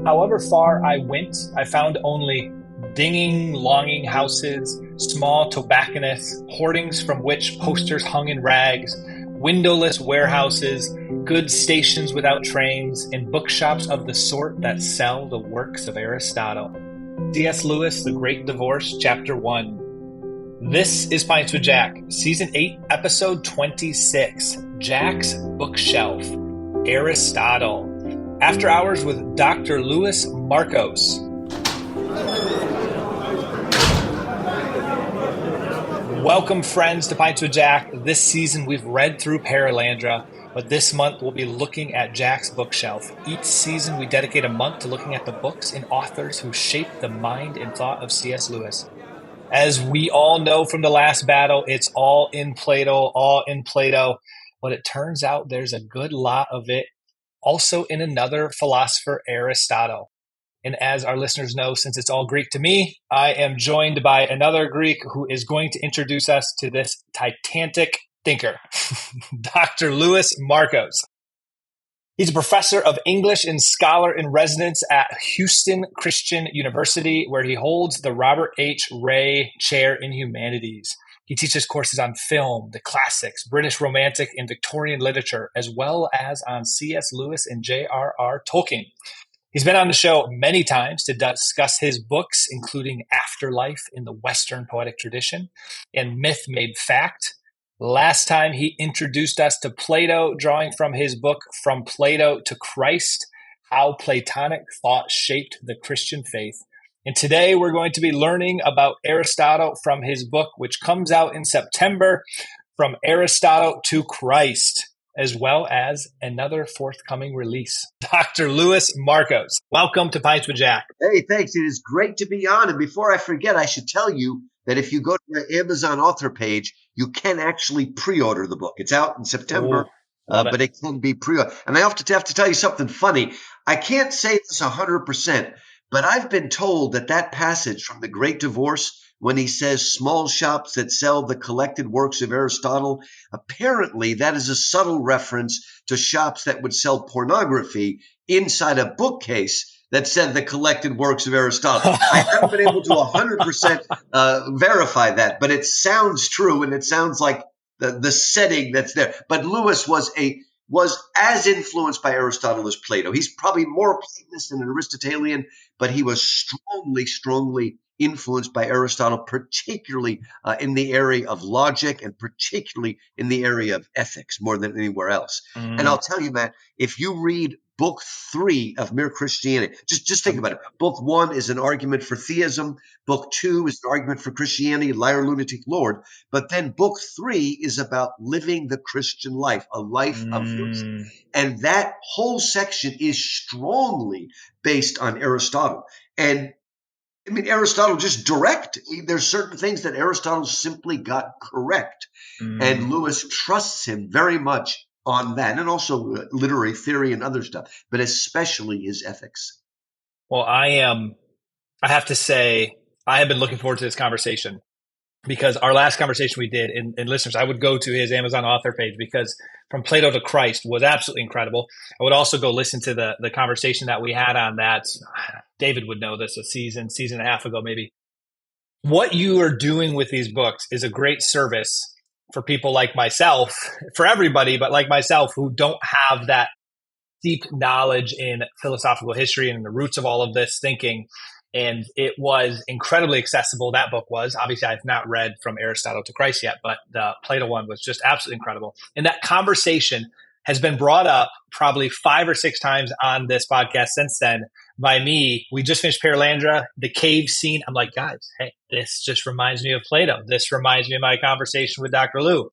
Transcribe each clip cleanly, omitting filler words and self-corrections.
However far I went, I found only dinging, longing houses, small tobacconists, hoardings from which posters hung in rags, windowless warehouses, goods stations without trains, and bookshops of the sort that sell the works of Aristotle. C.S. Lewis, The Great Divorce, Chapter 1. This is Pints with Jack, Season 8, Episode 26, Jack's Bookshelf, Aristotle. After Hours with Dr. Louis Markos. Welcome, friends, to Pints with Jack. This season, we've read through Perelandra, but this month, we'll be looking at Jack's Bookshelf. Each season, we dedicate a month to looking at the books and authors who shaped the mind and thought of C.S. Lewis. As we all know from the last battle, it's all in Plato, but it turns out there's a good lot of it also in another philosopher, Aristotle. And as our listeners know, since it's all Greek to me, I am joined by another Greek who is going to introduce us to this titanic thinker, Dr. Louis Markos. He's a professor of English and scholar in residence at Houston Christian University, where he holds the Robert H. Ray Chair in Humanities. He teaches courses on film, the classics, British Romantic and Victorian literature, as well as on C.S. Lewis and J.R.R. Tolkien. He's been on the show many times to discuss his books, including Afterlife in the Western Poetic Tradition and Myth Made Fact. Last time he introduced us to Plato, drawing from his book From Plato to Christ, How Platonic Thought Shaped the Christian Faith. And today we're going to be learning about Aristotle from his book, which comes out in September, From Aristotle to Christ, as well as another forthcoming release. Dr. Louis Markos, welcome to Pints with Jack. Hey, thanks. It is great to be on. And before I forget, I should tell you that if you go to the Amazon author page, you can actually pre-order the book. It's out in September, but it can be pre-ordered. And I have to tell you something funny. I can't say this 100%, but I've been told that passage from The Great Divorce, when he says small shops that sell the collected works of Aristotle, apparently that is a subtle reference to shops that would sell pornography inside a bookcase that said the collected works of Aristotle. I haven't been able to 100% verify that, but it sounds true, and it sounds like the setting that's there. But Lewis was as influenced by Aristotle as Plato. He's probably more Platonist than an Aristotelian, but he was strongly influenced by Aristotle, particularly in the area of logic and particularly in the area of ethics more than anywhere else. And I'll tell you, Matt, if you read Book 3 of Mere Christianity, just think about it. Book 1 is an argument for theism. Book 2 is an argument for Christianity, liar, lunatic, Lord. But then Book 3 is about living the Christian life, a life of virtue. And that whole section is strongly based on Aristotle. And I mean, Aristotle just direct. There's certain things that Aristotle simply got correct. And Lewis trusts him very much on that, and also literary theory and other stuff, but especially his ethics. Well, I have to say, I have been looking forward to this conversation because our last conversation we did, and listeners, I would go to his Amazon author page because From Plato to Christ was absolutely incredible. I would also go listen to the conversation that we had on that. David would know this, a season and a half ago, maybe. What you are doing with these books is a great service for people like myself, for everybody, but like myself, who don't have that deep knowledge in philosophical history and the roots of all of this thinking. And it was incredibly accessible. That book was. Obviously, I've not read From Aristotle to Christ yet, but the Plato one was just absolutely incredible. And that conversation has been brought up probably 5 or 6 times on this podcast since then by me. We just finished Perelandra, the cave scene. I'm like, guys, hey, this just reminds me of Plato. This reminds me of my conversation with Dr. Lou.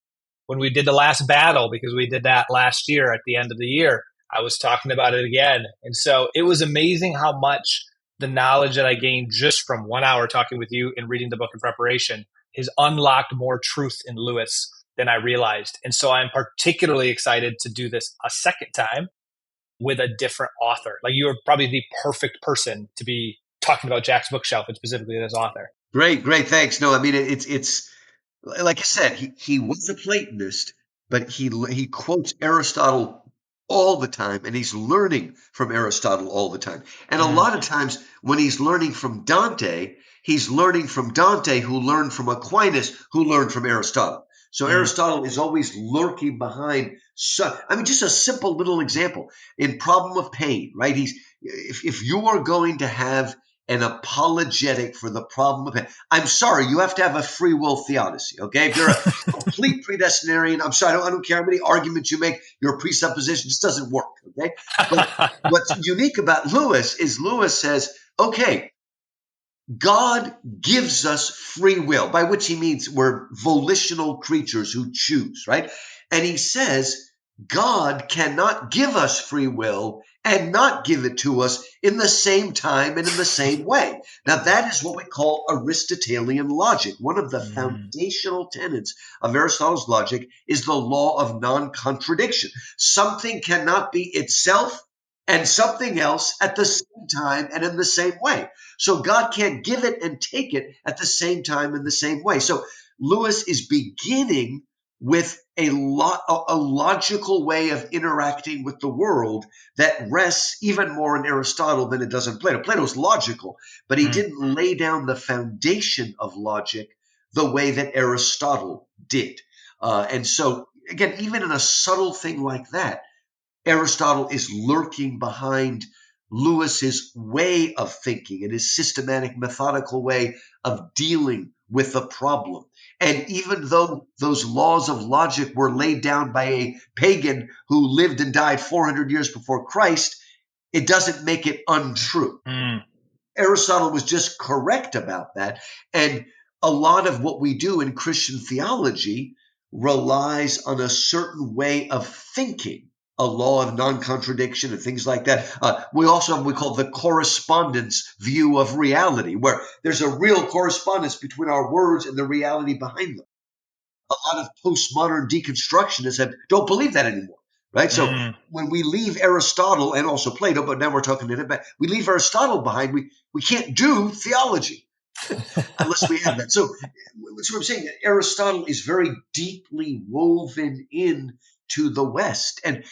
When we did the last battle, because we did that last year at the end of the year, I was talking about it again. And so it was amazing how much the knowledge that I gained just from 1 hour talking with you and reading the book in preparation has unlocked more truth in Lewis than I realized. And so I'm particularly excited to do this a second time with a different author. Like, you are probably the perfect person to be talking about Jack's Bookshelf and specifically this author. Great. Thanks. No, I mean, it's like I said, he was a Platonist, but he quotes Aristotle all the time, and he's learning from Aristotle all the time. And a Mm, lot of times when he's learning from Dante, he's learning from Dante, who learned from Aquinas, who learned from Aristotle. So mm, Aristotle is always lurking behind. I mean, just a simple little example in Problem of Pain, right? If you are going to have an apologetic for the problem of pain, I'm sorry, you have to have a free will theodicy. Okay, if you're a complete predestinarian, I'm sorry, I don't care how many arguments you make, your presupposition just doesn't work. Okay, but what's unique about Lewis is Lewis says, okay, God gives us free will, by which he means we're volitional creatures who choose, right? And he says God cannot give us free will and not give it to us in the same time and in the same way. Now, that is what we call Aristotelian logic. One of the mm, foundational tenets of Aristotle's logic is the law of non-contradiction. Something cannot be itself and something else at the same time and in the same way. So God can't give it and take it at the same time in the same way. So Lewis is beginning with a logical way of interacting with the world that rests even more in Aristotle than it does in Plato. Plato's logical, but he mm. didn't lay down the foundation of logic the way that Aristotle did. And so, again, even in a subtle thing like that, Aristotle is lurking behind Lewis's way of thinking and his systematic, methodical way of dealing with the problem. And even though those laws of logic were laid down by a pagan who lived and died 400 years before Christ, it doesn't make it untrue. Mm, Aristotle was just correct about that. And a lot of what we do in Christian theology relies on a certain way of thinking, a law of non-contradiction and things like that. We also have what we call the correspondence view of reality, where there's a real correspondence between our words and the reality behind them. A lot of postmodern deconstructionists don't believe that anymore, right? So mm. when we leave Aristotle and also Plato, but now we're talking in it, but we leave Aristotle behind, we can't do theology unless we have that. So that's what I'm saying. Aristotle is very deeply woven in to the West. And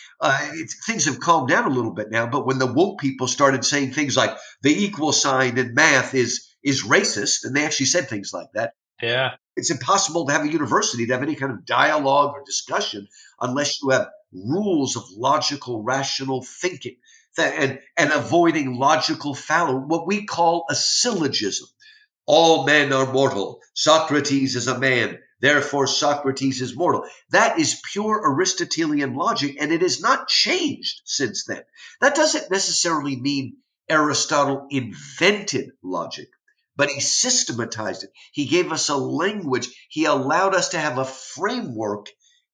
things have calmed down a little bit now, but when the woke people started saying things like the equal sign in math is racist, and they actually said things like that, Yeah. it's impossible to have a university to have any kind of dialogue or discussion unless you have rules of logical, rational thinking and avoiding logical fallacy, what we call a syllogism. All men are mortal. Socrates is a man. Therefore, Socrates is mortal. That is pure Aristotelian logic, and it has not changed since then. That doesn't necessarily mean Aristotle invented logic, but he systematized it. He gave us a language. He allowed us to have a framework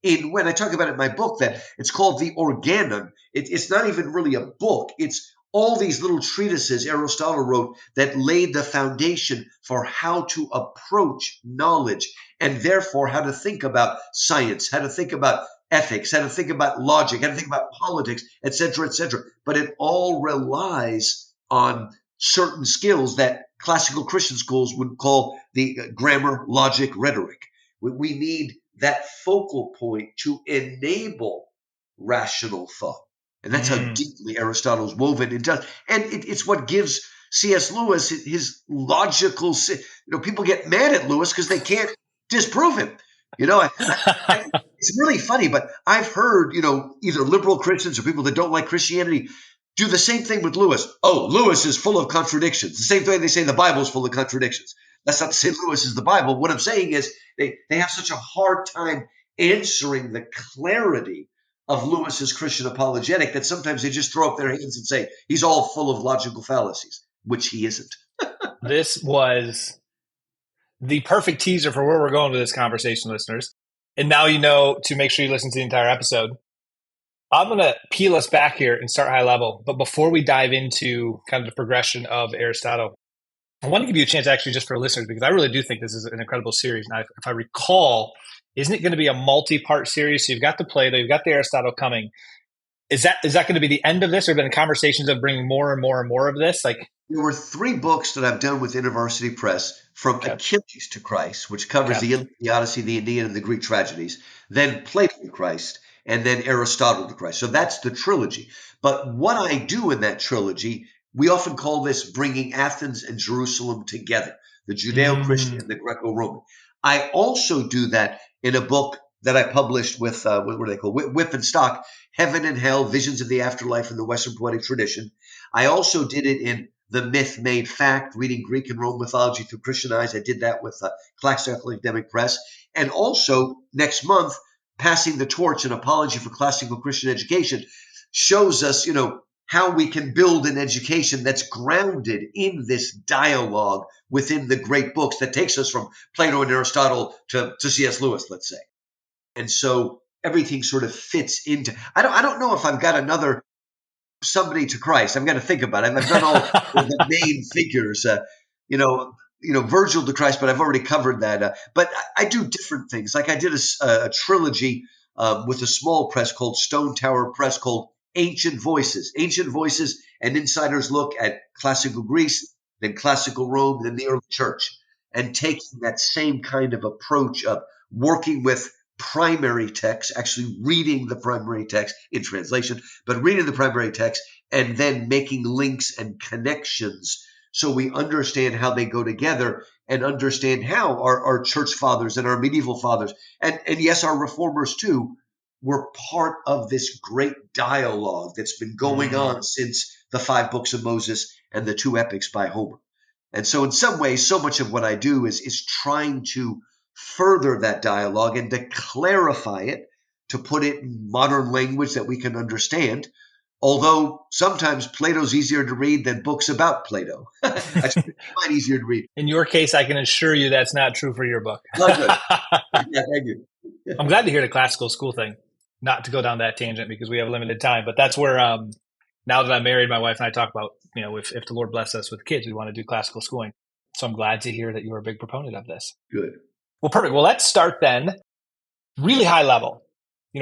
in when I talk about it in my book that it's called the Organon. It's not even really a book. It's all these little treatises Aristotle wrote that laid the foundation for how to approach knowledge and therefore how to think about science, how to think about ethics, how to think about logic, how to think about politics, etc., etc. But it all relies on certain skills that classical Christian schools would call the grammar, logic, rhetoric. We need that focal point to enable rational thought. And that's how Mm. deeply Aristotle's woven it does. And it's what gives C.S. Lewis his logical. People get mad at Lewis because they can't disprove him. You know, it's really funny, but I've heard, either liberal Christians or people that don't like Christianity do the same thing with Lewis. Oh, Lewis is full of contradictions. The same way they say the Bible is full of contradictions. That's not to say Lewis is the Bible. What I'm saying is they have such a hard time answering the clarity of Lewis's Christian apologetic that sometimes they just throw up their hands and say he's all full of logical fallacies, which he isn't. This was the perfect teaser for where we're going with this conversation, listeners. And now you know to make sure you listen to the entire episode. I'm going to peel us back here and start high level. But before we dive into kind of the progression of Aristotle, I want to give you a chance actually just for listeners, because I really do think this is an incredible series. Now, if I recall, isn't it going to be a multi-part series? So you've got the Plato, you've got the Aristotle coming. Is that going to be the end of this, or been conversations of bringing more and more and more of this? Like, There were 3 books that I've done with InterVarsity Press, from okay, Achilles to Christ, which covers okay, the Iliad, the Odyssey, the Aeneid, and the Greek tragedies, then Plato to Christ, and then Aristotle to Christ. So that's the trilogy. But what I do in that trilogy, we often call this bringing Athens and Jerusalem together, the Judeo-Christian and the Greco-Roman. I also do that in a book that I published with, what do they call, Whip and Stock, Heaven and Hell, Visions of the Afterlife in the Western Poetic Tradition. I also did it in The Myth Made Fact, Reading Greek and Roman Mythology Through Christian Eyes. I did that with Classical Academic Press. And also, next month, Passing the Torch, An Apology for Classical Christian Education, shows us, how we can build an education that's grounded in this dialogue within the great books that takes us from Plato and Aristotle to C.S. Lewis, let's say. And so everything sort of fits into. I don't know if I've got another somebody to Christ. I've got to think about it. I've done all the main figures, Virgil to Christ, but I've already covered that. But I do different things. Like I did a trilogy with a small press called Stone Tower Press called Ancient Voices. Ancient Voices, an insider's look at classical Greece, then classical Rome, then the early church, and taking that same kind of approach of working with primary text, actually reading the primary text in translation, but reading the primary text and then making links and connections so we understand how they go together and understand how our church fathers and our medieval fathers, and yes, our reformers too, were part of this great dialogue that's been going on since the 5 books of Moses and the 2 epics by Homer. And so in some ways, so much of what I do is trying to further that dialogue and to clarify it, to put it in modern language that we can understand. Although sometimes Plato's easier to read than books about Plato. I find easier to read. In your case, I can assure you that's not true for your book. Oh, good. Yeah, thank you. I'm glad to hear the classical school thing. Not to go down that tangent because we have limited time, but that's where now that I'm married, my wife and I talk about, if the Lord bless us with kids, we want to do classical schooling. So I'm glad to hear that you're a big proponent of this. Good. Well, perfect. Well, let's start then. Really high level.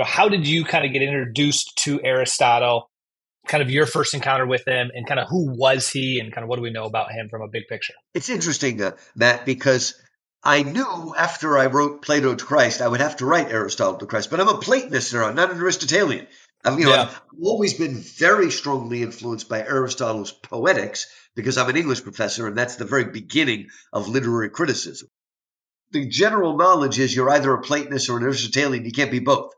How did you kind of get introduced to Aristotle? Kind of your first encounter with him, and kind of who was he, and kind of what do we know about him from a big picture? It's interesting, Matt, because I knew after I wrote Plato to Christ, I would have to write Aristotle to Christ. But I'm a Platonist, not an Aristotelian. I've always been very strongly influenced by Aristotle's Poetics because I'm an English professor, and that's the very beginning of literary criticism. The general knowledge is you're either a Platonist or an Aristotelian. You can't be both.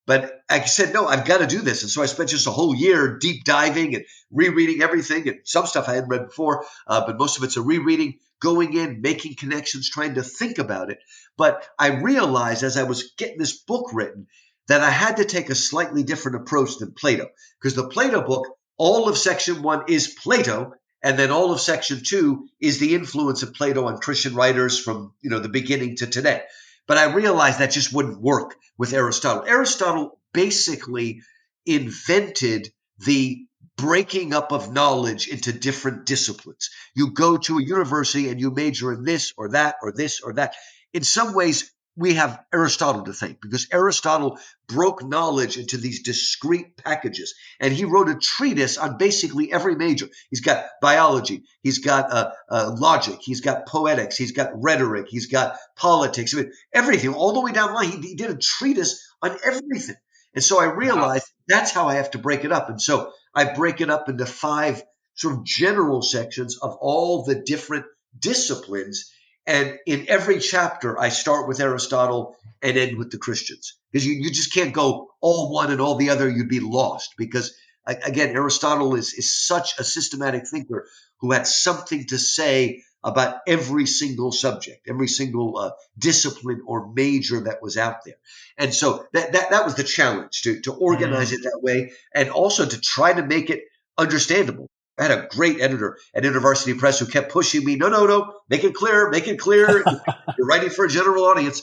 But I said, no, I've got to do this. And so I spent just a whole year deep diving and rereading everything. And some stuff I hadn't read before, but most of it's a rereading, going in, making connections, trying to think about it. But I realized as I was getting this book written that I had to take a slightly different approach than Plato. Because the Plato book, all of section 1 is Plato. And then all of section 2 is the influence of Plato on Christian writers from, the beginning to today. But I realized that just wouldn't work with Aristotle. Aristotle basically invented the breaking up of knowledge into different disciplines. You go to a university and you major in this or that or this or that. In some ways, we have Aristotle to thank because Aristotle broke knowledge into these discrete packages. And he wrote a treatise on basically every major. He's got biology. He's got logic. He's got poetics. He's got rhetoric. He's got politics. Everything, all the way down the line. He did a treatise on everything. And so I realized that's how I have to break it up. And so I break it up into 5 sort of general sections of all the different disciplines. And in every chapter, I start with Aristotle and end with the Christians. Because you just can't go all one and all the other. You'd be lost. Because, again, Aristotle is such a systematic thinker who had something to say about every single subject, every single discipline or major that was out there. And so that was the challenge, to organize it that way and also to try to make it understandable. I had a great editor at InterVarsity Press who kept pushing me, no, make it clear. You're writing for a general audience.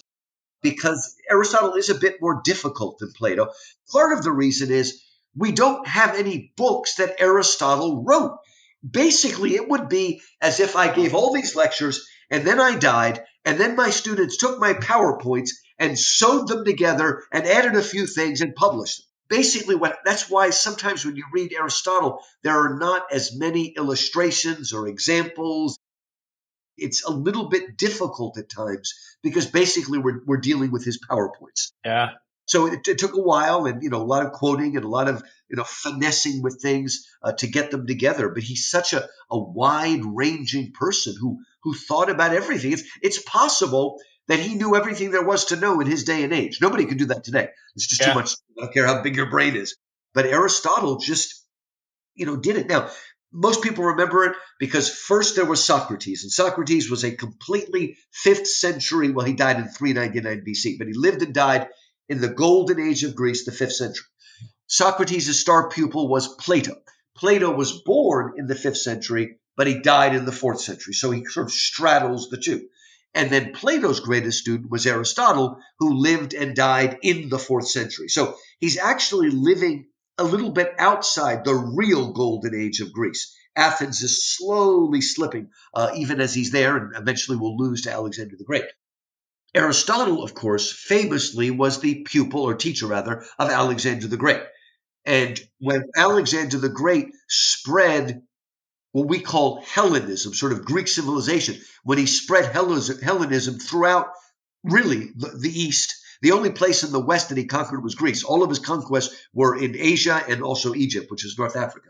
Because Aristotle is a bit more difficult than Plato. Part of the reason is we don't have any books that Aristotle wrote. Basically, it would be as if I gave all these lectures and then I died, and then my students took my PowerPoints and sewed them together and added a few things and published them. Basically, that's why sometimes when you read Aristotle, there are not as many illustrations or examples. It's a little bit difficult at times because basically we're dealing with his PowerPoints. Yeah. So it took a while, and a lot of quoting and a lot of finessing with things to get them together. But he's such a wide-ranging person who thought about everything. It's possible that he knew everything there was to know in his day and age. Nobody could do that today. It's just too Yeah. much. I don't care how big your brain is. But Aristotle just did it. Now, most people remember it because first there was Socrates, and Socrates was a completely 5th century. Well, he died in 399 BC, but he lived and died in the golden age of Greece, the 5th century. Socrates' star pupil was Plato. Plato was born in the 5th century, but he died in the 4th century. So he sort of straddles the two. And then Plato's greatest student was Aristotle, who lived and died in the 4th century. So he's actually living a little bit outside the real golden age of Greece. Athens is slowly slipping, even as he's there, and eventually will lose to Alexander the Great. Aristotle, of course, famously was the pupil, or teacher rather, of Alexander the Great. And when Alexander the Great spread what we call Hellenism, sort of Greek civilization, when he spread Hellenism throughout really the East, the only place in the West that he conquered was Greece. All of his conquests were in Asia and also Egypt, which is North Africa.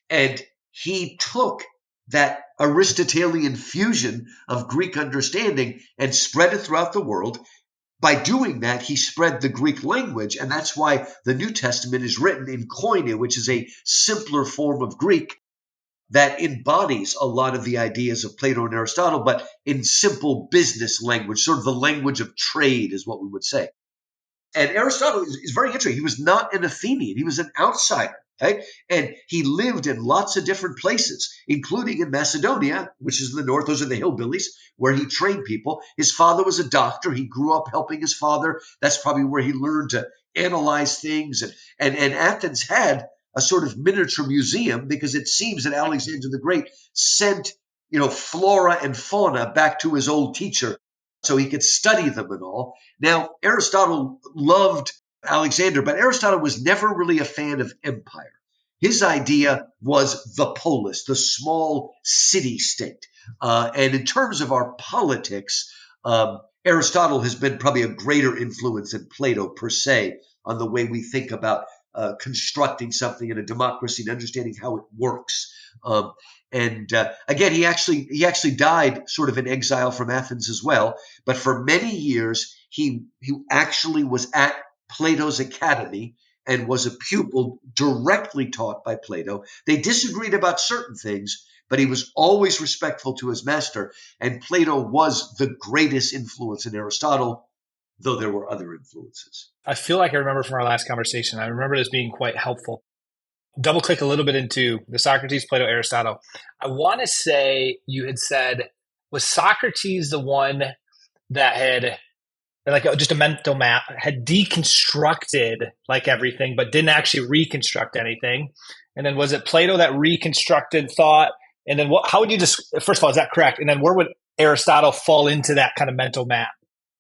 And he took that Aristotelian fusion of Greek understanding and spread it throughout the world. By doing that, he spread the Greek language, and that's why the New Testament is written in Koine, which is a simpler form of Greek that embodies a lot of the ideas of Plato and Aristotle, but in simple business language, sort of the language of trade is what we would say. And Aristotle is very interesting. He was not an Athenian. He was an outsider. Right? And he lived in lots of different places, including in Macedonia, which is in the north. Those are the hillbillies where he trained people. His father was a doctor. He grew up helping his father. That's probably where he learned to analyze things. And Athens had a sort of miniature museum because it seems that Alexander the Great sent, flora and fauna back to his old teacher so he could study them and all. Now, Aristotle loved Alexander, but Aristotle was never really a fan of empire. His idea was the polis, the small city state. And in terms of our politics, Aristotle has been probably a greater influence than Plato per se on the way we think about constructing something in a democracy and understanding how it works. Again, he actually died sort of in exile from Athens as well. But for many years, he actually was at Plato's academy and was a pupil directly taught by Plato. They disagreed about certain things, but he was always respectful to his master. And Plato was the greatest influence in Aristotle, though there were other influences. I feel like I remember from our last conversation, I remember this being quite helpful. Double click a little bit into the Socrates, Plato, Aristotle. I want to say you had said, was Socrates the one that had, like just a mental map, had deconstructed like everything, but didn't actually reconstruct anything? And then was it Plato that reconstructed thought? And then how would you just, first of all, is that correct? And then where would Aristotle fall into that kind of mental map?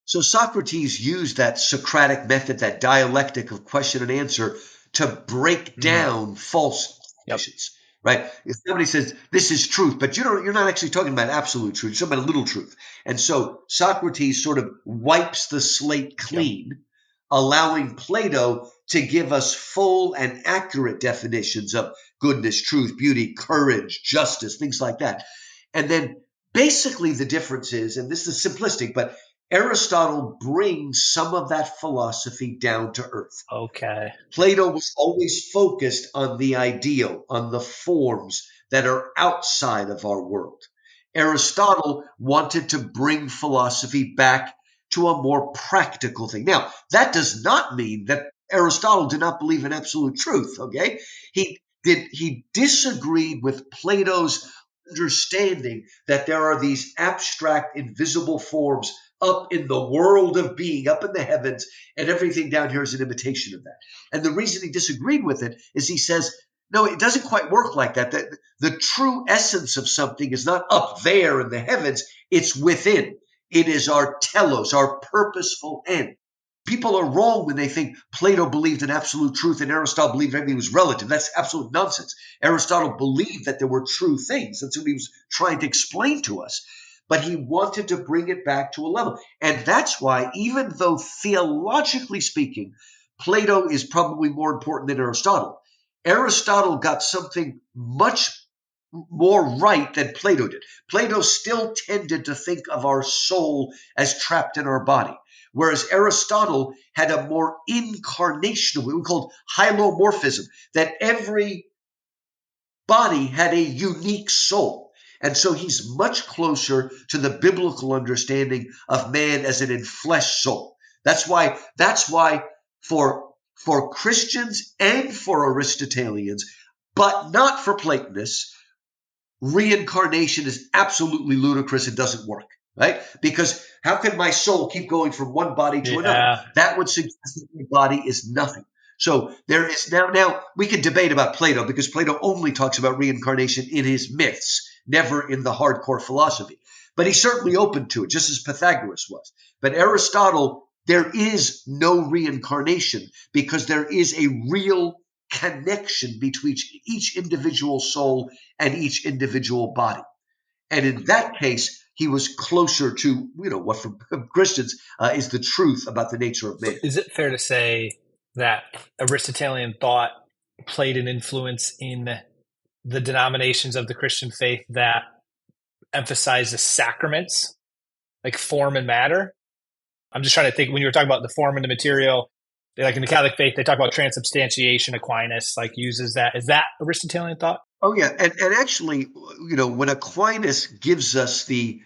So Socrates used that Socratic method, that dialectic of question and answer, to break down false definitions. Right? If somebody says this is truth, but you're not actually talking about absolute truth, you're talking about a little truth. And so Socrates sort of wipes the slate clean, allowing Plato to give us full and accurate definitions of goodness, truth, beauty, courage, justice, things like that. And then basically the difference is, and this is simplistic, but Aristotle brings some of that philosophy down to earth. Okay. Plato was always focused on the ideal, on the forms that are outside of our world. Aristotle wanted to bring philosophy back to a more practical thing. Now, that does not mean that Aristotle did not believe in absolute truth, okay? He disagreed with Plato's understanding that there are these abstract, invisible forms up in the world of being, up in the heavens, and everything down here is an imitation of that. And the reason he disagreed with it is he says, no, it doesn't quite work like that. The true essence of something is not up there in the heavens, it's within. It is our telos, our purposeful end. People are wrong when they think Plato believed in absolute truth and Aristotle believed everything was relative. That's absolute nonsense. Aristotle believed that there were true things. That's what he was trying to explain to us. But he wanted to bring it back to a level. And that's why, even though theologically speaking, Plato is probably more important than Aristotle. Aristotle got something much more right than Plato did. Plato still tended to think of our soul as trapped in our body, whereas Aristotle had a more incarnational, what we called hylomorphism, that every body had a unique soul. And so he's much closer to the biblical understanding of man as an enfleshed soul. That's why for Christians and for Aristotelians, but not for Platonists, reincarnation is absolutely ludicrous and doesn't work, right? Because how can my soul keep going from one body to another? That would suggest that my body is nothing. So there is now we can debate about Plato, because Plato only talks about reincarnation in his myths, never in the hardcore philosophy. But he's certainly open to it, just as Pythagoras was. But Aristotle, there is no reincarnation because there is a real connection between each individual soul and each individual body. And in that case, he was closer to, what from Christians is the truth about the nature of man. Is it fair to say that Aristotelian thought played an influence in the denominations of the Christian faith that emphasize the sacraments, like form and matter? I'm just trying to think, when you were talking about the form and the material, like in the Catholic faith, they talk about transubstantiation. Aquinas uses that. Is that Aristotelian thought? Oh, yeah. And actually, when Aquinas gives us the,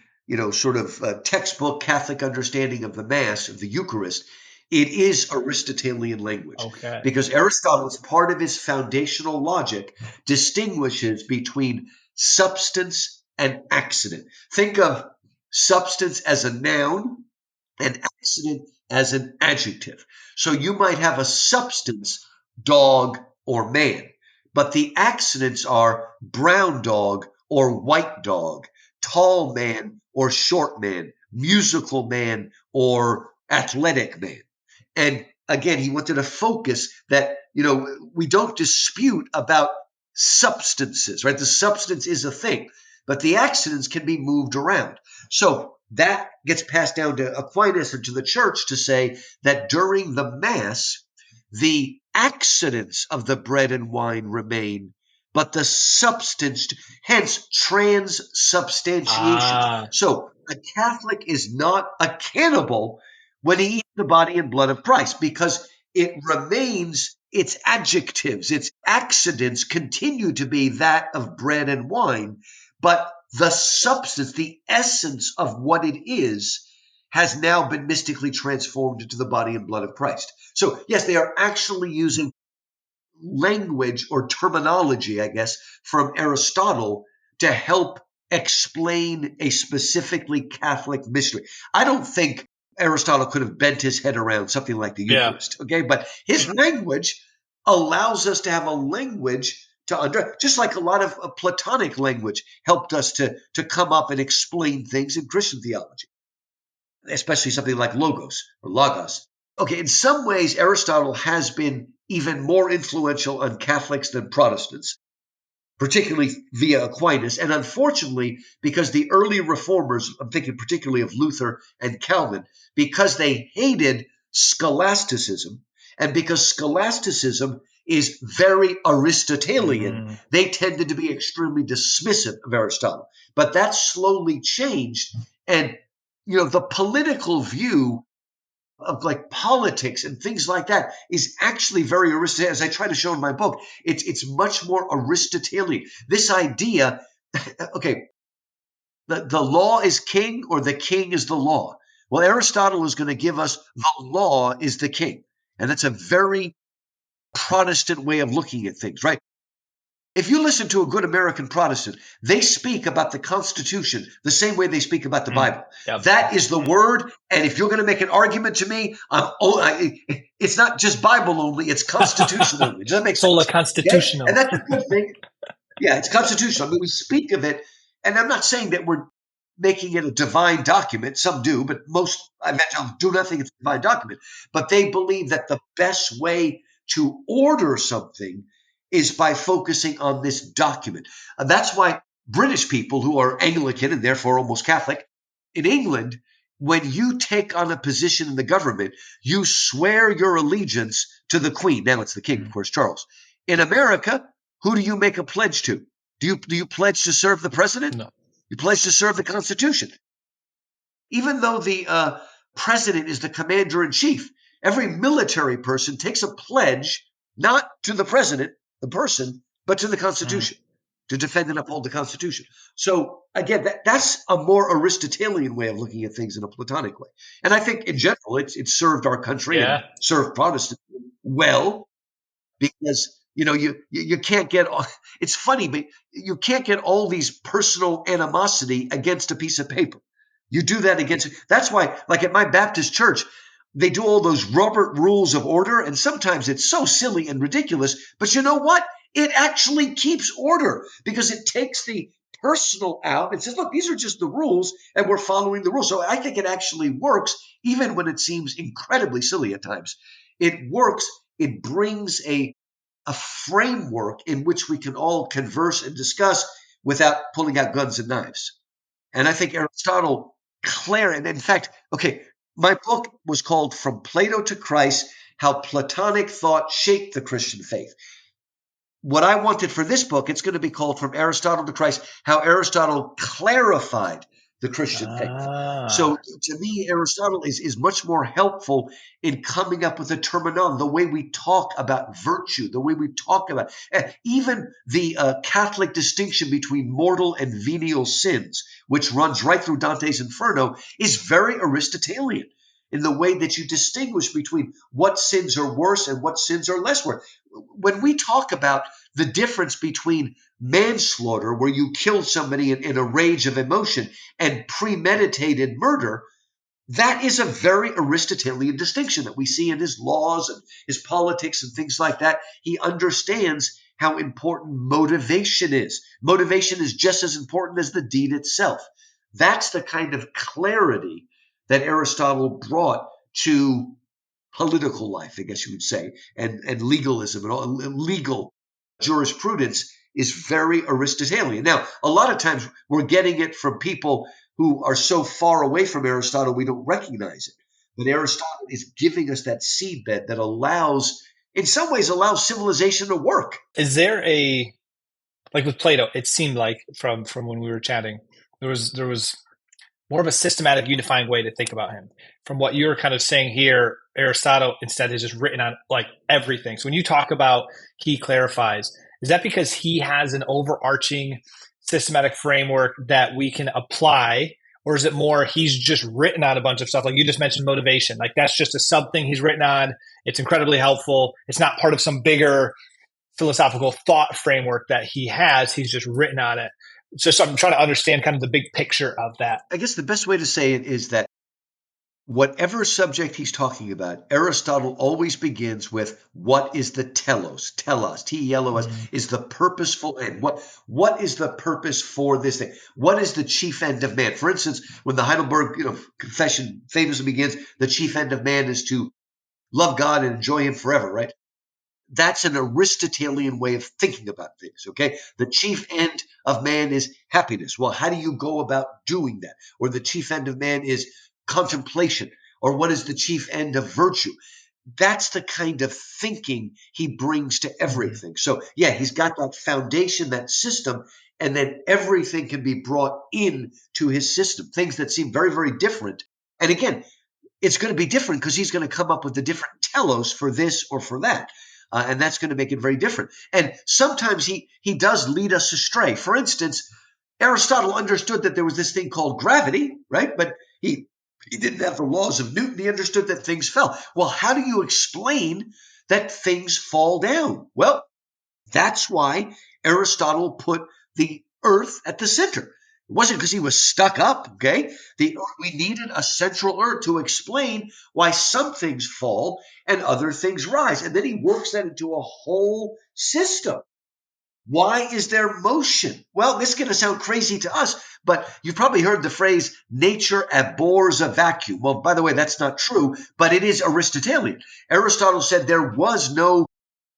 sort of textbook Catholic understanding of the Mass, of the Eucharist, it is Aristotelian language. Okay. Because Aristotle, as part of his foundational logic, distinguishes between substance and accident. Think of substance as a noun and accident as an adjective. So you might have a substance, dog or man, but the accidents are brown dog or white dog, tall man or short man, musical man or athletic man. And again, he wanted to focus that, we don't dispute about substances, right? The substance is a thing, but the accidents can be moved around. So that gets passed down to Aquinas and to the church to say that during the Mass, the accidents of the bread and wine remain, but the substance, hence transubstantiation. So a Catholic is not a cannibal when he eats the body and blood of Christ, because it remains, its adjectives, its accidents continue to be that of bread and wine, but the substance, the essence of what it is, has now been mystically transformed into the body and blood of Christ. So, yes, they are actually using language or terminology, I guess, from Aristotle to help explain a specifically Catholic mystery. I don't think Aristotle could have bent his head around something like the Eucharist, okay? But his language allows us to have a language just like a lot of Platonic language helped us to come up and explain things in Christian theology, especially something like logos or logos. Okay, in some ways, Aristotle has been even more influential on Catholics than Protestants, particularly via Aquinas. And unfortunately, because the early reformers, I'm thinking particularly of Luther and Calvin, because they hated scholasticism, and because scholasticism is very Aristotelian, they tended to be extremely dismissive of Aristotle. But that slowly changed. And, the political view of like politics and things like that is actually very Aristotelian. As I try to show in my book, it's much more Aristotelian. This idea, okay, the law is king or the king is the law. Well, Aristotle is going to give us the law is the king. And that's a very Protestant way of looking at things, right? If you listen to a good American Protestant, they speak about the Constitution the same way they speak about the Bible. Yep. That is the word. And if you're going to make an argument to me, it's not just Bible only, it's Constitution only. Does that make sense? Sola constitutional. Okay? And that's a good thing. Yeah, it's constitutional. I mean, we speak of it, and I'm not saying that we're making it a divine document. Some do, but most, I imagine, do not think it's a divine document. But they believe that the best way to order something is by focusing on this document. And that's why British people who are Anglican and therefore almost Catholic, in England, when you take on a position in the government, you swear your allegiance to the queen. Now it's the king, of course, Charles. In America, who do you make a pledge to? Do you pledge to serve the president? No. You pledge to serve the Constitution. Even though the president is the commander-in-chief, every military person takes a pledge not to the president, the person, but to the Constitution, to defend and uphold the Constitution. So again, that's a more Aristotelian way of looking at things in a Platonic way. And I think in general, it's served our country and served Protestants well, because you can't get, it's funny, but you can't get all these personal animosity against a piece of paper. You do that against, that's why, like at my Baptist church, they do all those Robert rules of order, and sometimes it's so silly and ridiculous, but you know what? It actually keeps order, because it takes the personal out and says, look, these are just the rules, and we're following the rules. So I think it actually works, even when it seems incredibly silly at times. It works. It brings a framework in which we can all converse and discuss without pulling out guns and knives. And I think Aristotle and in fact, okay, my book was called From Plato to Christ, How Platonic Thought Shaped the Christian Faith. What I wanted for this book, it's going to be called From Aristotle to Christ, How Aristotle Clarified the Christian Faith. So to me, Aristotle is much more helpful in coming up with a terminology, the way we talk about virtue, the way we talk about even the Catholic distinction between mortal and venial sins, which runs right through Dante's Inferno, is very Aristotelian in the way that you distinguish between what sins are worse and what sins are less worse. When we talk about the difference between manslaughter, where you kill somebody in a rage of emotion, and premeditated murder, that is a very Aristotelian distinction that we see in his laws and his politics and things like that. He understands how important motivation is. Motivation is just as important as the deed itself. That's the kind of clarity that Aristotle brought to political life, I guess you would say, and legalism and all legal jurisprudence is very Aristotelian. Now, a lot of times we're getting it from people who are so far away from Aristotle we don't recognize it. But Aristotle is giving us that seedbed that allows, in some ways, allows civilization to work. Is there like with Plato, it seemed like from when we were chatting, there was more of a systematic, unifying way to think about him. From what you're kind of saying here, Aristotle instead has just written on like everything. So when you talk about he clarifies, is that because he has an overarching systematic framework that we can apply, or is it more he's just written on a bunch of stuff? Like you just mentioned motivation, like that's just a sub thing he's written on. It's incredibly helpful. It's not part of some bigger philosophical thought framework that he has. He's just written on it. So I'm trying to understand kind of the big picture of that. I guess the best way to say it is that whatever subject he's talking about, Aristotle always begins with what is the telos, T-E-L-O-S, is the purposeful end. What is the purpose for this thing? What is the chief end of man? For instance, when the Heidelberg Confession famously begins, the chief end of man is to love God and enjoy him forever, right? That's an Aristotelian way of thinking about things, okay? The chief end of man is happiness. Well, how do you go about doing that? Or the chief end of man is contemplation. Or what is the chief end of virtue? That's the kind of thinking he brings to everything. So, yeah, he's got that foundation, that system, and then everything can be brought in to his system, things that seem very, very different. And again, it's going to be different because he's going to come up with the different telos for this or for that. And that's going to make it very different. And sometimes he does lead us astray. For instance, Aristotle understood that there was this thing called gravity, right? But he didn't have the laws of Newton. He understood that things fell. Well, how do you explain that things fall down? Well, that's why Aristotle put the earth at the center. It wasn't because he was stuck up, okay? We needed a central earth to explain why some things fall and other things rise. And then he works that into a whole system. Why is there motion? Well, this is going to sound crazy to us, but you've probably heard the phrase, nature abhors a vacuum. Well, by the way, that's not true, but it is Aristotelian. Aristotle said there was no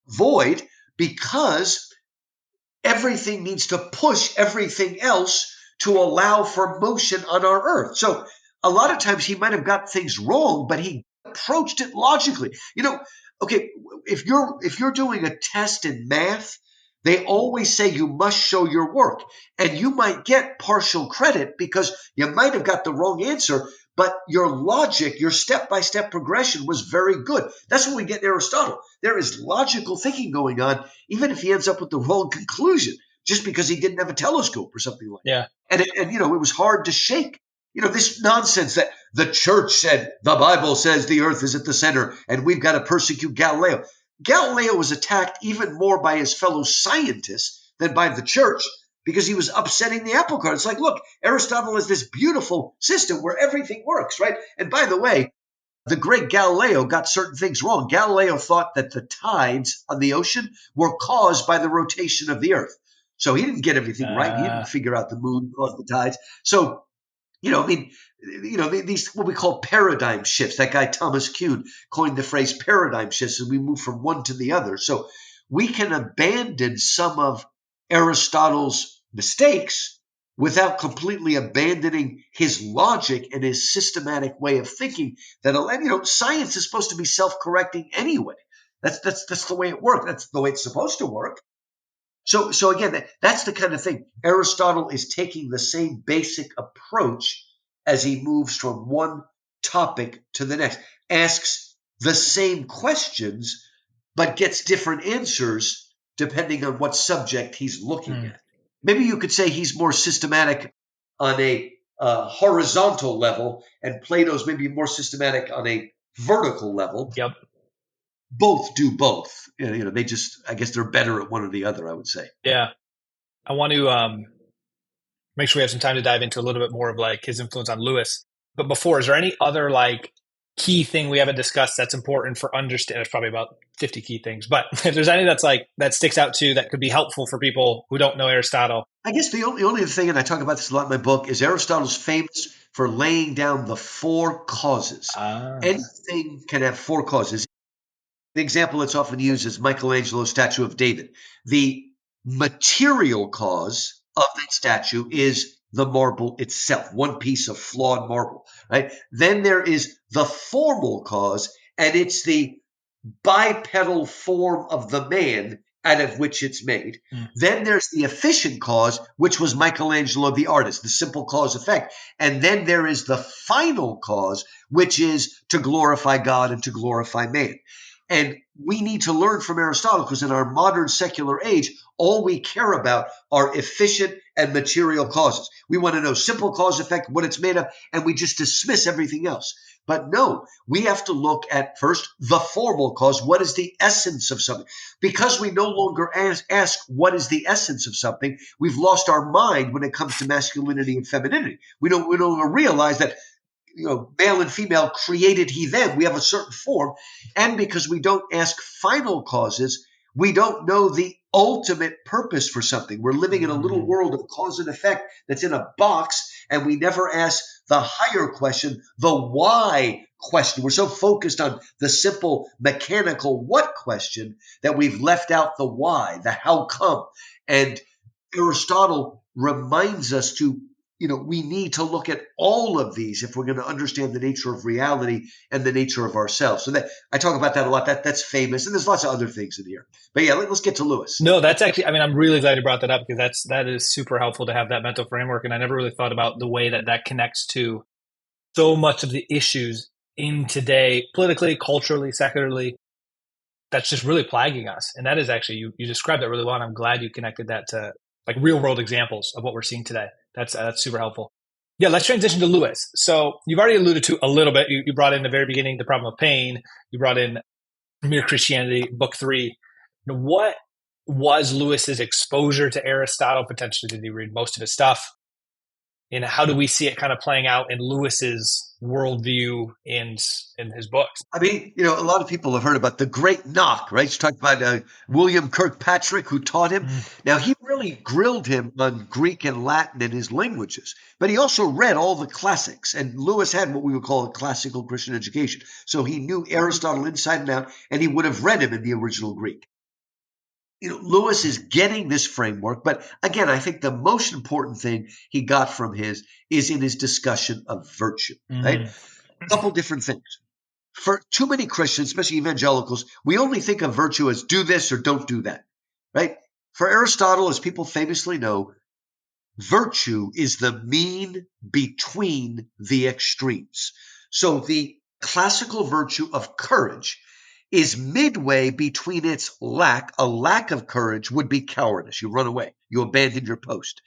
void because everything needs to push everything else to allow for motion on our earth. So a lot of times he might have got things wrong, but he approached it logically. Okay, if you're doing a test in math, they always say you must show your work, and you might get partial credit because you might have got the wrong answer, but your logic, your step-by-step progression was very good. That's what we get in Aristotle. There is logical thinking going on, even if he ends up with the wrong conclusion, just because he didn't have a telescope or something like that. And it was hard to shake. This nonsense that the church said, the Bible says the earth is at the center and we've got to persecute Galileo. Galileo was attacked even more by his fellow scientists than by the church because he was upsetting the apple cart. It's like, look, Aristotle has this beautiful system where everything works, right? And by the way, the great Galileo got certain things wrong. Galileo thought that the tides on the ocean were caused by the rotation of the earth. So he didn't get everything right. He didn't figure out the moon caused the tides. So these what we call paradigm shifts. That guy Thomas Kuhn coined the phrase paradigm shifts, and we move from one to the other. So we can abandon some of Aristotle's mistakes without completely abandoning his logic and his systematic way of thinking. Science is supposed to be self-correcting anyway. That's the way it works. That's the way it's supposed to work. So again, that's the kind of thing. Aristotle is taking the same basic approach as he moves from one topic to the next, asks the same questions, but gets different answers depending on what subject he's looking at. Maybe you could say he's more systematic on a horizontal level, and Plato's maybe more systematic on a vertical level. Yep. Both do both. They just, I guess they're better at one or the other, I would say. Yeah. I want to make sure we have some time to dive into a little bit more of like his influence on Lewis. But before, is there any other like key thing we haven't discussed that's important for understanding? There's probably about 50 key things, but if there's any that's like that sticks out to you that could be helpful for people who don't know Aristotle. I guess the only thing, and I talk about this a lot in my book, is Aristotle's famous for laying down the four causes. Anything can have four causes. The example that's often used is Michelangelo's statue of David. The material cause of that statue is the marble itself, one piece of flawed marble, right? Then there is the formal cause, and it's the bipedal form of the man out of which it's made. Then there's the efficient cause, which was Michelangelo the artist, the simple cause effect. And then there is the final cause, which is to glorify God and to glorify man. And we need to learn from Aristotle because in our modern secular age, all we care about are efficient and material causes. We want to know simple cause effect, what it's made of, and we just dismiss everything else. But no, we have to look at first the formal cause. What is the essence of something? Because we no longer ask what is the essence of something, we've lost our mind when it comes to masculinity and femininity. We don't realize that male and female created he them. We have a certain form. And because we don't ask final causes, we don't know the ultimate purpose for something. We're living in a little world of cause and effect that's in a box, and we never ask the higher question, the why question. We're so focused on the simple mechanical what question that we've left out the why, the how come. And Aristotle reminds us to we need to look at all of these if we're going to understand the nature of reality and the nature of ourselves. So that I talk about that a lot. That's famous, and there's lots of other things in here. But yeah, let's get to Lewis. No, that's actually. I mean, I'm really glad you brought that up because that is super helpful to have that mental framework, and I never really thought about the way that connects to so much of the issues in today, politically, culturally, secularly. That's just really plaguing us, and that is actually you described that really well. And I'm glad you connected that to like real world examples of what we're seeing today. That's super helpful. Yeah, let's transition to Lewis. So you've already alluded to a little bit. You brought in the very beginning the problem of pain. You brought in Mere Christianity, book 3. What was Lewis's exposure to Aristotle? Potentially, did he read most of his stuff? And how do we see it kind of playing out in Lewis's worldview in his books? I mean, a lot of people have heard about the Great Knock, right? You talked about William Kirkpatrick, who taught him. Now, he really grilled him on Greek and Latin and his languages, but he also read all the classics. And Lewis had what we would call a classical Christian education. So he knew Aristotle inside and out, and he would have read him in the original Greek. Lewis is getting this framework, but again, I think the most important thing he got from is in his discussion of virtue, right? A couple different things. for too many Christians, especially evangelicals, we only think of virtue as do this or don't do that, right? For Aristotle, as people famously know, virtue is the mean between the extremes. So the classical virtue of courage is midway between its lack. A lack of courage would be cowardice. You run away. You abandon your post.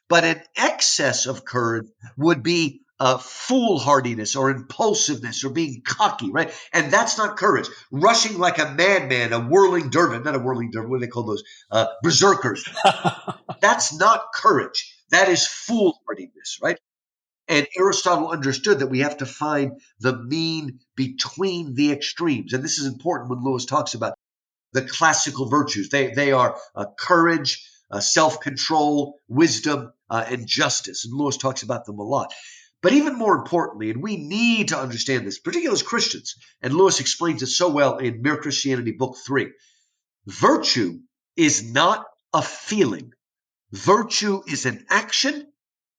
But an excess of courage would be foolhardiness or impulsiveness or being cocky, right? And that's not courage. Rushing like a madman, a whirling dervish, not a whirling dervish, what do they call those? Berserkers. That's not courage. That is foolhardiness, right? And Aristotle understood that we have to find the mean between the extremes. And this is important when Lewis talks about the classical virtues. They are courage, self-control, wisdom, and justice. And Lewis talks about them a lot. But even more importantly, and we need to understand this, particularly as Christians, and Lewis explains it so well in Mere Christianity, Book 3, virtue is not a feeling. Virtue is an action,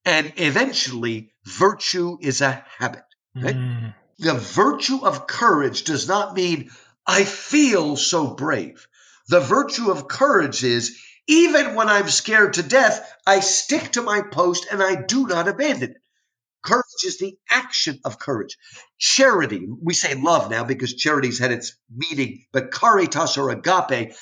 and eventually virtue is a habit. Right? The virtue of courage does not mean I feel so brave. The virtue of courage is even when I'm scared to death, I stick to my post and I do not abandon it. Courage is the action of courage. Charity, we say love now because charity's had its meaning, but caritas or agape,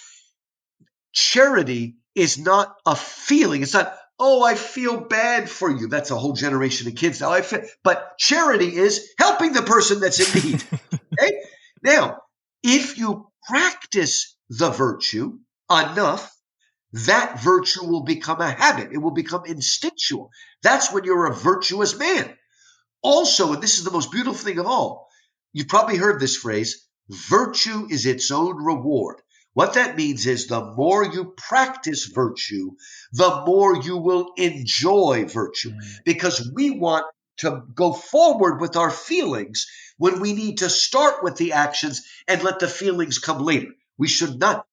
charity is not a feeling. It's not, oh, I feel bad for you. That's a whole generation of kids now. But charity is helping the person that's in need. Okay? Now, if you practice the virtue enough, that virtue will become a habit. It will become instinctual. That's when you're a virtuous man. Also, and this is the most beautiful thing of all, you've probably heard this phrase, virtue is its own reward. What that means is the more you practice virtue, the more you will enjoy virtue. Because we want to go forward with our feelings when we need to start with the actions and let the feelings come later. We should not.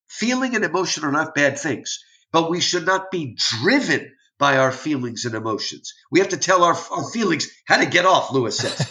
Feeling and emotion are not bad things, but we should not be driven by our feelings and emotions. We have to tell our feelings how to get off, Lewis says.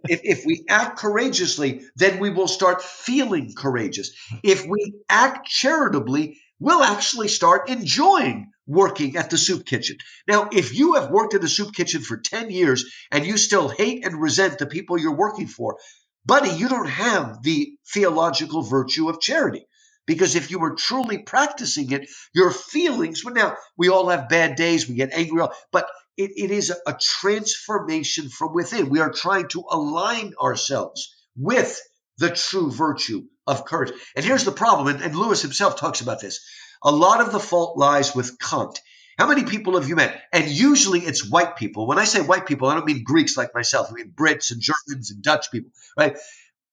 If we act courageously, then we will start feeling courageous. If we act charitably, we'll actually start enjoying working at the soup kitchen. Now, if you have worked in the soup kitchen for 10 years and you still hate and resent the people you're working for, buddy, you don't have the theological virtue of charity. Because if you were truly practicing it, your feelings, well, now we all have bad days, we get angry, but it is a transformation from within. We are trying to align ourselves with the true virtue of courage. And here's the problem, and Lewis himself talks about this. A lot of the fault lies with Kant. How many people have you met? And usually it's white people. When I say white people, I don't mean Greeks like myself. I mean Brits and Germans and Dutch people, right?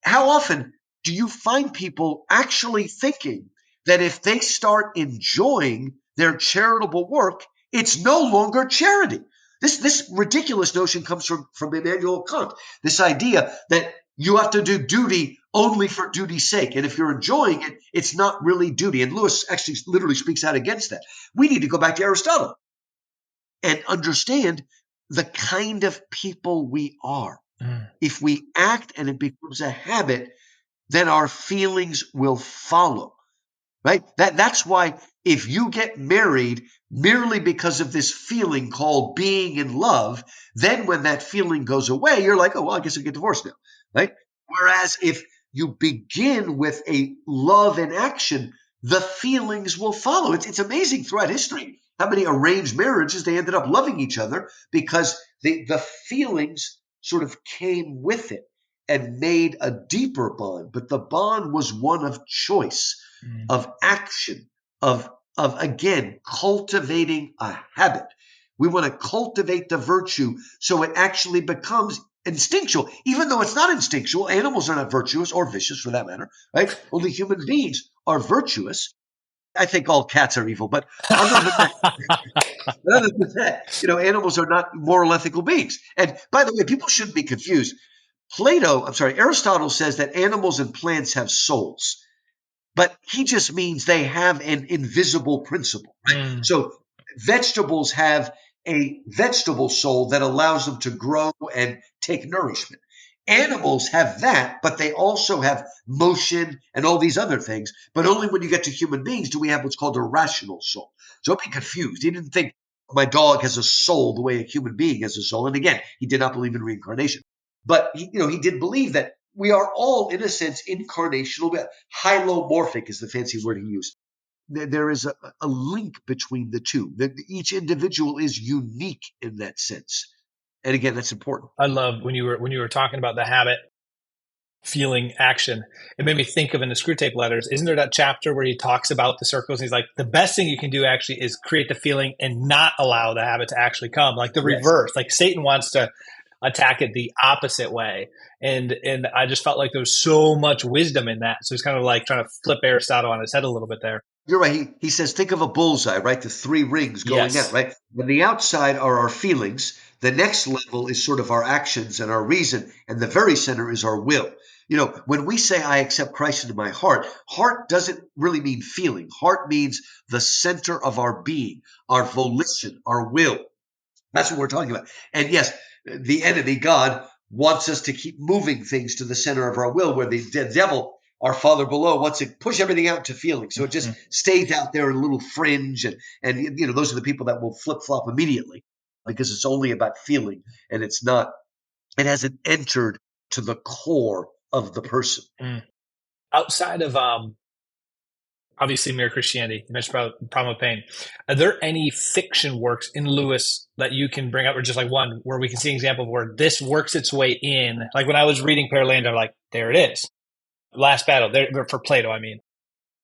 How often do you find people actually thinking that if they start enjoying their charitable work, it's no longer charity? This ridiculous notion comes from Immanuel Kant, this idea that you have to do duty only for duty's sake. And if you're enjoying it, it's not really duty. And Lewis actually literally speaks out against that. We need to go back to Aristotle and understand the kind of people we are. If we act and it becomes a habit, then our feelings will follow, right? That's why if you get married merely because of this feeling called being in love, then when that feeling goes away, you're like, oh, well, I guess I'll get divorced now, right? Whereas if you begin with a love in action, the feelings will follow. It's amazing throughout history how many arranged marriages they ended up loving each other because the feelings sort of came with it and made a deeper bond. But the bond was one of choice, of action, of again, cultivating a habit. We want to cultivate the virtue so it actually becomes instinctual, even though it's not instinctual. Animals are not virtuous or vicious for that matter, right? Only human beings are virtuous. I think all cats are evil, but other than that, animals are not moral, ethical beings. And by the way, people shouldn't be confused. Aristotle says that animals and plants have souls, but he just means they have an invisible principle, right? So vegetables have a vegetable soul that allows them to grow and take nourishment. Animals have that, but they also have motion and all these other things. But only when you get to human beings do we have what's called a rational soul. So don't be confused. He didn't think my dog has a soul the way a human being has a soul. And again, he did not believe in reincarnation. But he did believe that we are all, in a sense, incarnational. Hylomorphic is the fancy word he used. There is a link between the two. Each individual is unique in that sense. And again, that's important. I love when you were talking about the habit, feeling, action. It made me think of in the Screw Tape Letters. Isn't there that chapter where he talks about the circles? And he's like, the best thing you can do actually is create the feeling and not allow the habit to actually come. Like the reverse. Like Satan wants to attack it the opposite way. And I just felt like there was so much wisdom in that. So it's kind of like trying to flip Aristotle on his head a little bit there. You're right. He says, think of a bullseye, right? The three rings going out, right? On the outside are our feelings. The next level is sort of our actions and our reason. And the very center is our will. When we say I accept Christ into my heart doesn't really mean feeling. Heart means the center of our being, our volition, our will. That's what we're talking about. And yes, the enemy, God, wants us to keep moving things to the center of our will, where the devil, our father below, wants to push everything out to feeling. So it just stays out there in a little fringe. And those are the people that will flip-flop immediately because it's only about feeling and it hasn't entered to the core of the person. Outside of obviously Mere Christianity, you mentioned about Problem of Pain. Are there any fiction works in Lewis that you can bring up, or just like one where we can see an example of where this works its way in? Like when I was reading Perelandra, I'm like, there it is. Last Battle, there for Plato, I mean.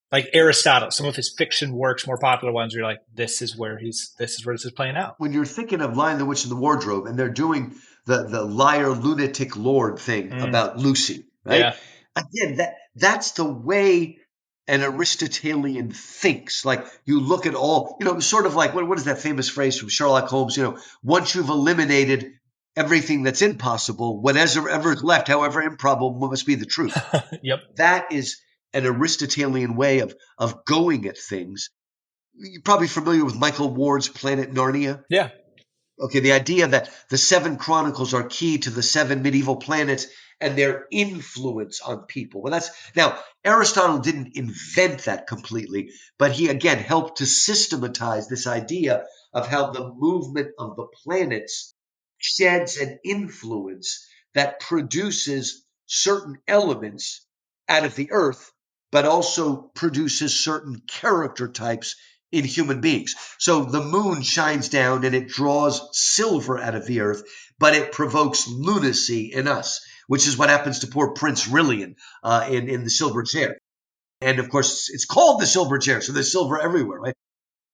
Like Aristotle, some of his fiction works, more popular ones, you're like, this is where this is playing out. When you're thinking of Lion, the Witch, and the Wardrobe, and they're doing the liar, lunatic lord thing about Lucy, right? Yeah. Again, that's the way an Aristotelian thinks. Like you look at all, sort of like what is that famous phrase from Sherlock Holmes? Once you've eliminated everything that's impossible, whatever is left, however improbable, must be the truth. Yep. That is an Aristotelian way of going at things. You're probably familiar with Michael Ward's Planet Narnia. Yeah. Okay, the idea that the 7 chronicles are key to the 7 medieval planets and their influence on people. Well, now Aristotle didn't invent that completely, but he again helped to systematize this idea of how the movement of the planets sheds an influence that produces certain elements out of the earth, but also produces certain character types in human beings. So the moon shines down and it draws silver out of the earth, but it provokes lunacy in us, which is what happens to poor Prince Rilian in the silver chair. And of course, it's called the silver chair, so there's silver everywhere, right?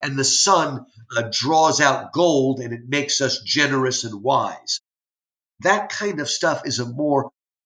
And the sun draws out gold and it makes us generous and wise. That kind of stuff is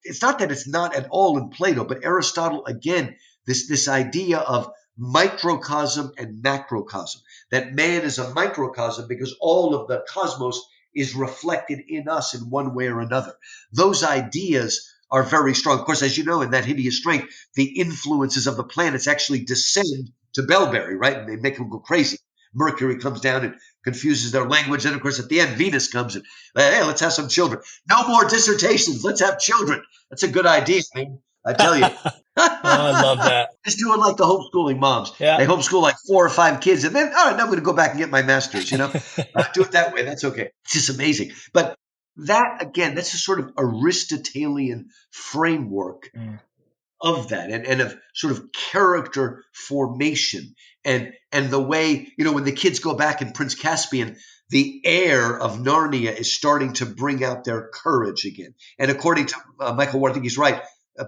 it's not that it's not at all in Plato, but Aristotle, again, this idea of microcosm and macrocosm, that man is a microcosm because all of the cosmos is reflected in us in one way or another. Those ideas are very strong. Of course, as you know, in that hideous strength, the influences of the planets actually descend to Bellberry, right? And they make them go crazy. Mercury comes down and confuses their language. And of course, at the end, Venus comes and, hey, let's have some children. No more dissertations. Let's have children. That's a good idea, man. I tell you. I love that. Just doing like the homeschooling moms. Yeah. They homeschool like 4 or 5 kids. And then, all right, now I'm going to go back and get my master's, do it that way. That's okay. It's just amazing. But that, again, that's a sort of Aristotelian framework of that and of sort of character formation and the way, when the kids go back in Prince Caspian, the air of Narnia is starting to bring out their courage again. And according to Michael Ward, I think he's right,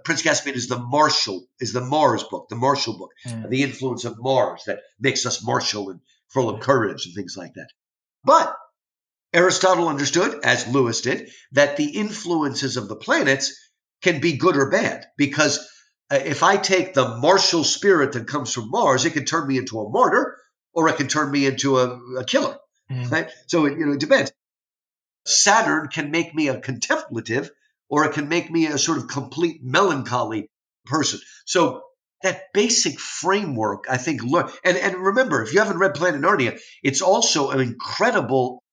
Prince Caspian is the Mars book, the Martial book, the influence of Mars that makes us martial and full of courage and things like that. But Aristotle understood, as Lewis did, that the influences of the planets can be good or bad, because if I take the martial spirit that comes from Mars, it can turn me into a martyr or it can turn me into a killer. Right? So it depends. Saturn can make me a contemplative or it can make me a sort of complete melancholy person. So that basic framework, I think, and remember, if you haven't read Planet Narnia, it's also an incredible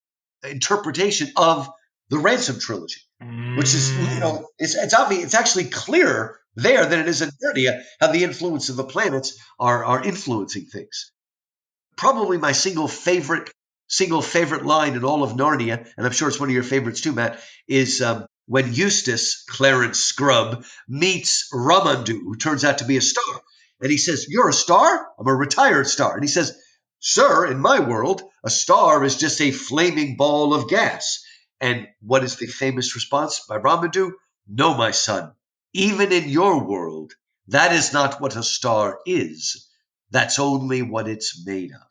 interpretation of the Ransom trilogy. which is, Mm. it's obvious. It's actually clearer there than it is in Narnia how the influence of the planets are influencing things. Probably my single favorite line in all of Narnia, and I'm sure it's one of your favorites too, Matt, is when Eustace, Clarence Scrubb, meets Ramandu, who turns out to be a star. And he says, "You're a star? I'm a retired star." And he says, "Sir, in my world, a star is just a flaming ball of gas." And what is the famous response by Ramandu? "No, my son, even in your world, that is not what a star is. That's only what it's made of."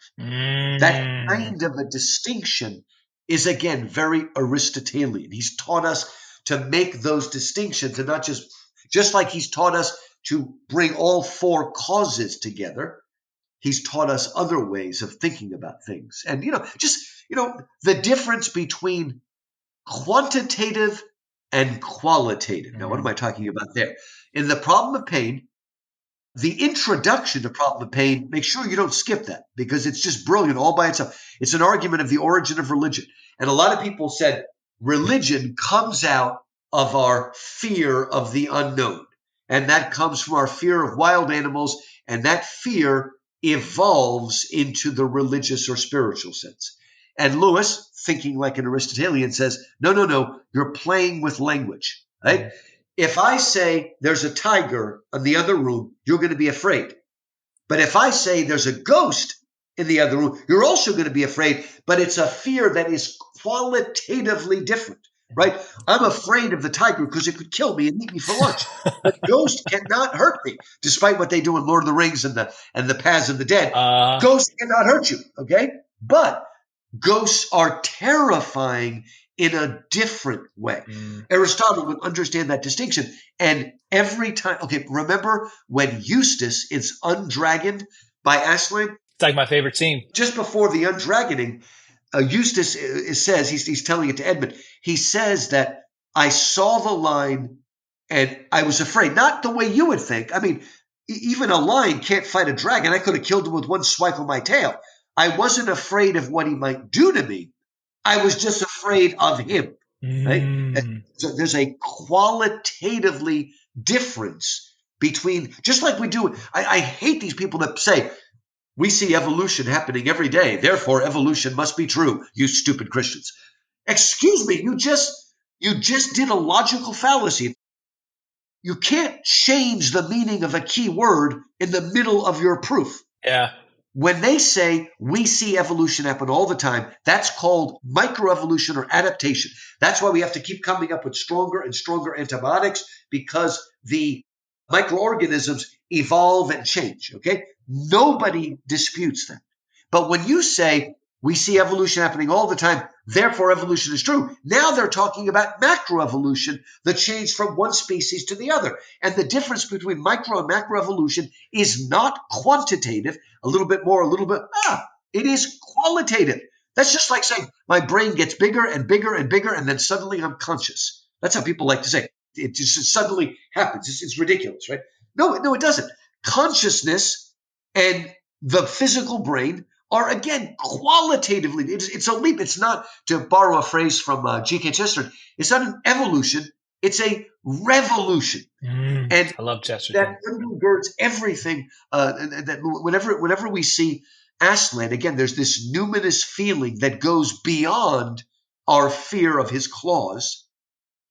That Mm. kind of a distinction is, again, very Aristotelian. He's taught us to make those distinctions and not just like he's taught us to bring all four causes together. He's taught us other ways of thinking about things. And, the difference between quantitative and qualitative. Now, what am Mm. I talking about there? In The Problem of Pain, the introduction to Problem of Pain, make sure you don't skip that because it's just brilliant all by itself. It's an argument of the origin of religion. And a lot of people said religion comes out of our fear of the unknown. And that comes from our fear of wild animals. And that fear evolves into the religious or spiritual sense. And Lewis, thinking like an Aristotelian, says, no, no, no, you're playing with language, right? Mm. If I say there's a tiger in the other room, you're going to be afraid. But if I say there's a ghost in the other room, you're also going to be afraid. But it's a fear that is qualitatively different, right? I'm afraid of the tiger because it could kill me and eat me for lunch. But ghosts cannot hurt me, despite what they do in Lord of the Rings and the Paths of the Dead. Uh, Ghosts cannot hurt you, okay? But ghosts are terrifying in a different way. mm. Aristotle would understand that distinction. And every time, okay, remember when Eustace is undragoned by Aslan? It's like my favorite scene. Just before the undragoning, Eustace says, he's telling it to Edmund, he says that I saw the line and I was afraid. Not the way you would think. I mean, even a lion can't fight a dragon. I could have killed him with one swipe of my tail. I wasn't afraid of what he might do to me. I was just afraid of him, right? Mm. So there's a qualitatively difference between, just like we do. I hate these people that say, we see evolution happening every day, therefore evolution must be true, you stupid Christians. Excuse me, you just did a logical fallacy. You can't change the meaning of a key word in the middle of your proof. Yeah. When they say we see evolution happen all the time, that's called microevolution or adaptation. That's why we have to keep coming up with stronger and stronger antibiotics because the microorganisms evolve and change, okay? Nobody disputes that. But when you say we see evolution happening all the time, therefore evolution is true, now they're talking about macroevolution, the change from one species to the other. And the difference between micro and macroevolution is not quantitative, a little bit more, a little bit, it is qualitative. That's just like saying my brain gets bigger and bigger and bigger, and then suddenly I'm conscious. That's how people like to say it just suddenly happens. It's ridiculous, right? No, it doesn't. Consciousness and the physical brain are, again, qualitatively, it's a leap. It's not, to borrow a phrase from G.K. Chesterton, it's not an evolution, it's a revolution. And I love that Chesterton. undergirds everything. That whenever we see Aslan, again, there's this numinous feeling that goes beyond our fear of his claws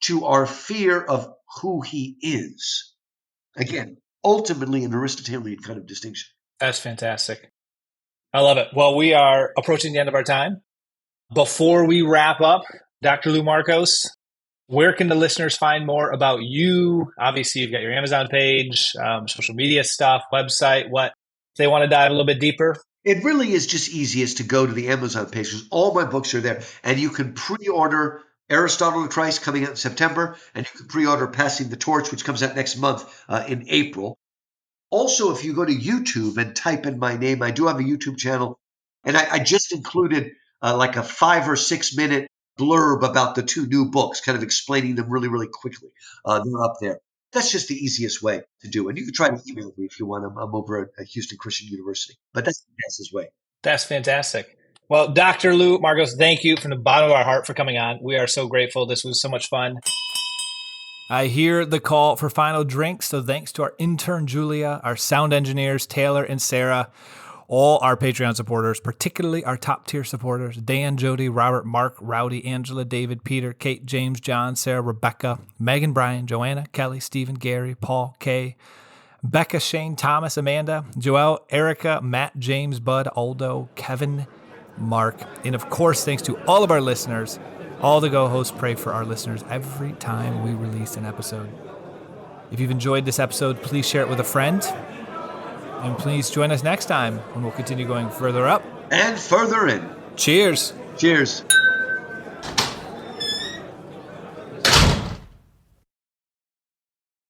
to our fear of who he is. Again, ultimately an Aristotelian kind of distinction. That's fantastic. I love it. Well, we are approaching the end of our time. Before we wrap up, Dr. Lou Markos, where can the listeners find more about you? Obviously, you've got your Amazon page, social media stuff, website. What if they want to dive a little bit deeper? It really is just easiest to go to the Amazon page because all my books are there, and you can pre-order Aristotle and Christ coming out in September, and you can pre-order Passing the Torch, which comes out next month in April. Also, if you go to YouTube and type in my name, I do have a YouTube channel, and I just included like a 5 or 6 minute blurb about the two new books, kind of explaining them really, really quickly. They're up there. That's just the easiest way to do it. And you can try to email me if you want. I'm over at Houston Christian University, but that's the fastest way. That's fantastic. Well, Dr. Lou Markos, thank you from the bottom of our heart for coming on. We are so grateful. This was so much fun. I hear the call for final drinks, so thanks to our intern Julia, our sound engineers Taylor and Sarah, all our Patreon supporters, particularly our top tier supporters, Dan, Jody, Robert, Mark, Rowdy, Angela, David, Peter, Kate, James, John, Sarah, Rebecca, Megan, Brian, Joanna, Kelly, Stephen, Gary, Paul, Kay, Becca, Shane, Thomas, Amanda, Joelle, Erica, Matt, James, Bud, Aldo, Kevin, Mark, and of course, thanks to all of our listeners. All the Go hosts pray for our listeners every time we release an episode. If you've enjoyed this episode, please share it with a friend. And please join us next time when we'll continue going further up and further in. Cheers. Cheers.